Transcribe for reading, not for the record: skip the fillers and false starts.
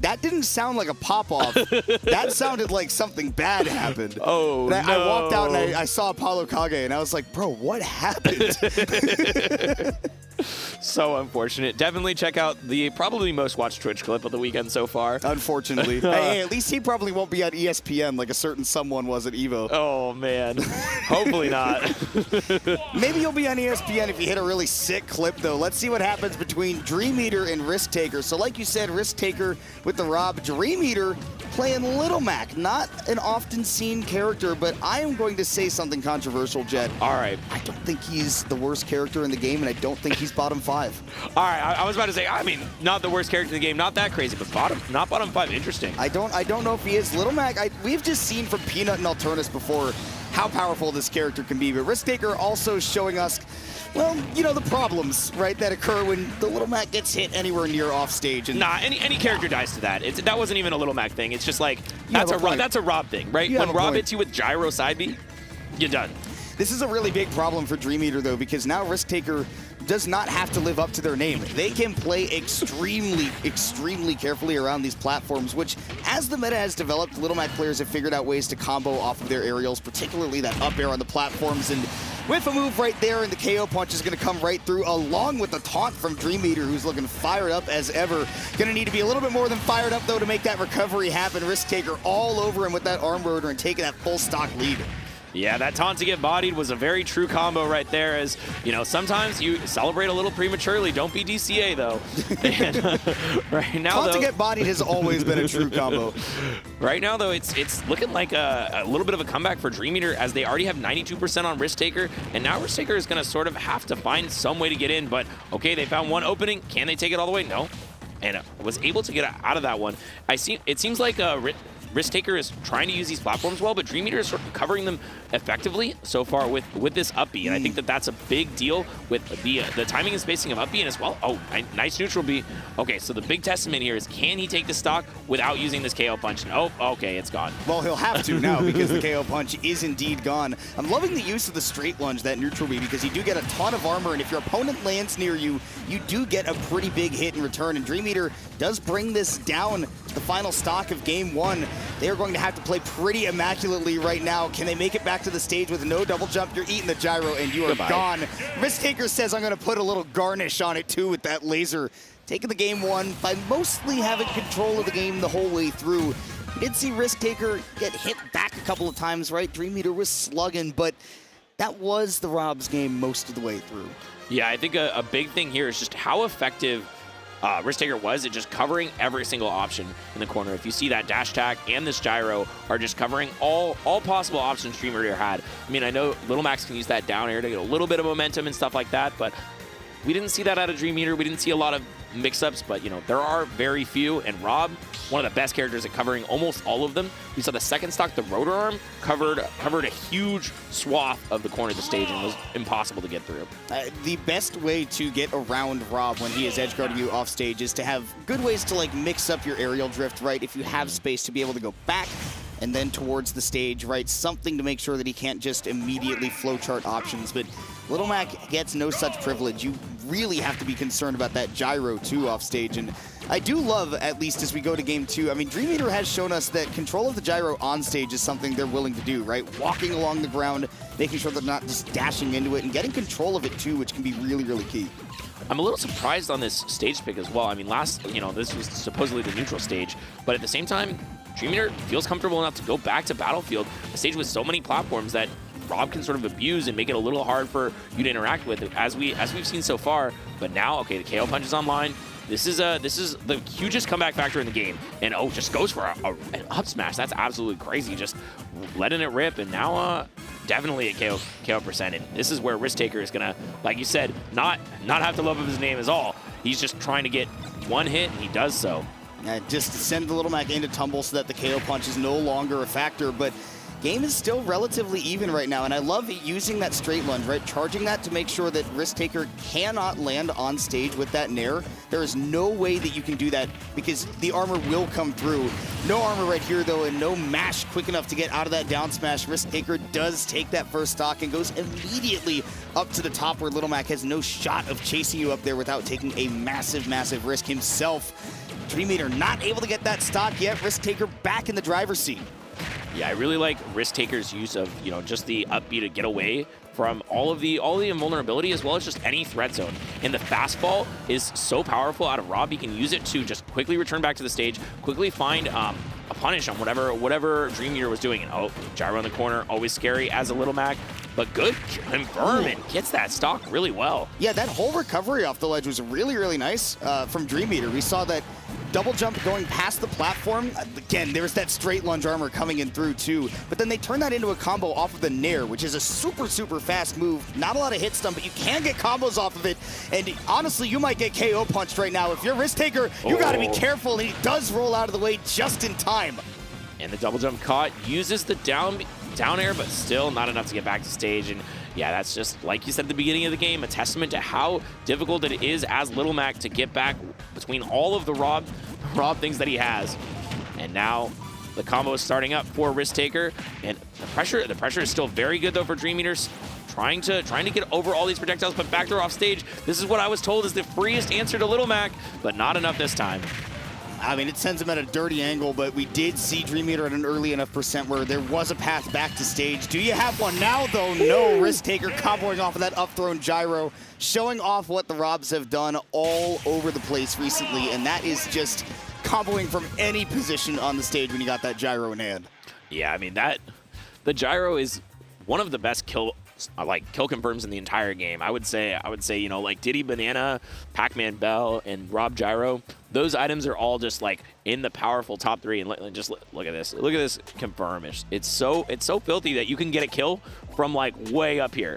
that didn't sound like a pop-off. That sounded like something bad happened. Oh, and I walked out and I saw Apollo Kage, and I was like, bro, what happened? So unfortunate. Definitely check out the probably most watched Twitch clip of the weekend so far. Unfortunately. Hey, at least he probably won't be on ESPN like a certain someone was at EVO. Oh, man. Hopefully not. Maybe you'll be on ESPN if you hit a really sick clip, though. Let's see what happens between dreameater and RiskTKR. So like you said, RiskTKR with the R.O.B. dreameater playing Little Mac. Not an often seen character, but I am going to say something controversial, Jed. All right. I don't think he's the worst character in the game, and I don't think he's bottom 5. All right, I was about to say, I mean, not the worst character in the game, not that crazy, but not bottom 5. Interesting. I don't know if he is. Little Mac, we've just seen from Peanut and Alternus before how powerful this character can be, but RiskTKR also showing us, well, you know, the problems, right, that occur when the Little Mac gets hit anywhere near off stage. And nah, any character dies to that. That wasn't even a Little Mac thing. It's just like, that's a R.O.B. thing, right? When R.O.B. hits you with gyro side B, you're done. This is a really big problem for dreameater, though, because now RiskTKR does not have to live up to their name. They can play extremely, extremely carefully around these platforms, which, as the meta has developed, Little Mac players have figured out ways to combo off of their aerials, particularly that up air on the platforms. And with a move right there, and the KO punch is going to come right through, along with the taunt from dreameater, who's looking fired up as ever. Going to need to be a little bit more than fired up, though, to make that recovery happen. RiskTKR all over him with that arm rotor and taking that full stock lead. Yeah, that taunt to get bodied was a very true combo right there, as, you know, sometimes you celebrate a little prematurely. Don't be DCA, though. And, right now, taunt to get bodied has always been a true combo. Right now, though, it's looking like a little bit of a comeback for dreameater, as they already have 92% on RiskTKR, and now RiskTKR is going to sort of have to find some way to get in, but, okay, they found one opening. Can they take it all the way? No. And was able to get out of that one. It seems like RiskTKR is trying to use these platforms well, but dreameater is sort of covering them effectively so far with this up B, and I think that's a big deal with the timing and spacing of up B, and as well, oh, nice neutral B. Okay, so the big testament here is, can he take the stock without using this KO punch? And, oh, okay, it's gone. Well, he'll have to now because the KO punch is indeed gone. I'm loving the use of the straight lunge, that neutral B, because you do get a ton of armor, and if your opponent lands near you, you do get a pretty big hit in return, and dreameater does bring this down to the final stock of game 1. They are going to have to play pretty immaculately right now. Can they make it back to the stage with no double jump? You're eating the gyro and you are gone. RiskTKR says, I'm going to put a little garnish on it too with that laser. Taking the game 1 by mostly having control of the game the whole way through. We did see RiskTKR get hit back a couple of times, right? dreameater was slugging, but that was the R.O.B.'s game most of the way through. Yeah, I think a big thing here is just how effective RiskTKR was at just covering every single option in the corner. If you see that dash attack and this gyro are just covering all possible options dreameater had. I mean, I know Little Max can use that down air to get a little bit of momentum and stuff like that, but we didn't see that out of dreameater. We didn't see a lot of mix-ups, but, you know, there are very few, and R.O.B., one of the best characters at covering almost all of them. We saw the second stock, the rotor arm, covered a huge swath of the corner of the stage, and it was impossible to get through. The best way to get around R.O.B. when he is edge guarding you off stage is to have good ways to, like, mix up your aerial drift, right? If you have space to be able to go back and then towards the stage, right? Something to make sure that he can't just immediately flowchart options. But Little Mac gets no such privilege. You really have to be concerned about that gyro too off stage. And I do love, at least as we go to game 2, I mean, dreameater has shown us that control of the gyro on stage is something they're willing to do, right? Walking along the ground, making sure they're not just dashing into it, and getting control of it too, which can be really, really key. I'm a little surprised on this stage pick as well. I mean, this was supposedly the neutral stage, but at the same time, dreameater feels comfortable enough to go back to Battlefield, a stage with so many platforms that R.O.B. can sort of abuse and make it a little hard for you to interact with, as we've seen so far. But now, okay, the KO punch is online. This is the hugest comeback factor in the game, and just goes for an up smash. That's absolutely crazy. Just letting it rip, and now definitely a KO percent. And this is where RiskTKR is gonna, like you said, not have to love of his name at all. He's just trying to get one hit, and he does so. Just send the Little Mac into tumble so that the KO punch is no longer a factor, but game is still relatively even right now, and I love using that straight lunge, right? Charging that to make sure that RiskTKR cannot land on stage with that nair. There is no way that you can do that because the armor will come through. No armor right here, though, and no mash quick enough to get out of that down smash. RiskTKR does take that first stock and goes immediately up to the top where Little Mac has no shot of chasing you up there without taking a massive, massive risk himself. dreameater not able to get that stock yet. RiskTKR back in the driver's seat. Yeah, I really like RiskTKR's use of, just the upbeat to get away from all the invulnerability, as well as just any threat zone. And the fastball is so powerful out of R.O.B. He can use it to just quickly return back to the stage, quickly find a punish on whatever dreameater was doing. And oh, gyro in the corner, always scary as a little Mac, but good confirm and gets that stock really well. Yeah, that whole recovery off the ledge was really, really nice from dreameater. We saw that double jump going past the platform. Again, there was that straight lunge armor coming in through too, but then they turned that into a combo off of the Nair, which is a super, super fast move. Not a lot of hit stun, but you can get combos off of it. And honestly, you might get KO punched right now. If you're RiskTKR, you gotta be careful, and he does roll out of the way just in time. And the double jump caught, uses the down air, but still not enough to get back to stage. And yeah, that's just, like you said at the beginning of the game, a testament to how difficult it is as Little Mac to get back between all of the R.O.B things that he has. And now the combo is starting up for RiskTKR, and the pressure is still very good though for dreameaters. Trying to get over all these projectiles, but backdoor off stage. This is what I was told is the freest answer to Little Mac, but not enough this time. I mean, it sends him at a dirty angle, but we did see dreameater at an early enough percent where there was a path back to stage. Do you have one now, though? No. RiskTKR comboing off of that up-thrown gyro, showing off what the R.O.Bs have done all over the place recently, and that is just comboing from any position on the stage when you got that gyro in hand. Yeah, I mean, the gyro is one of the best kill confirms in the entire game. I would say, like Diddy Banana, Pac-Man Bell, and R.O.B Gyro, those items are all just like in the powerful top 3. And just look at this. Look at this confirm. It's so filthy that you can get a kill from like way up here.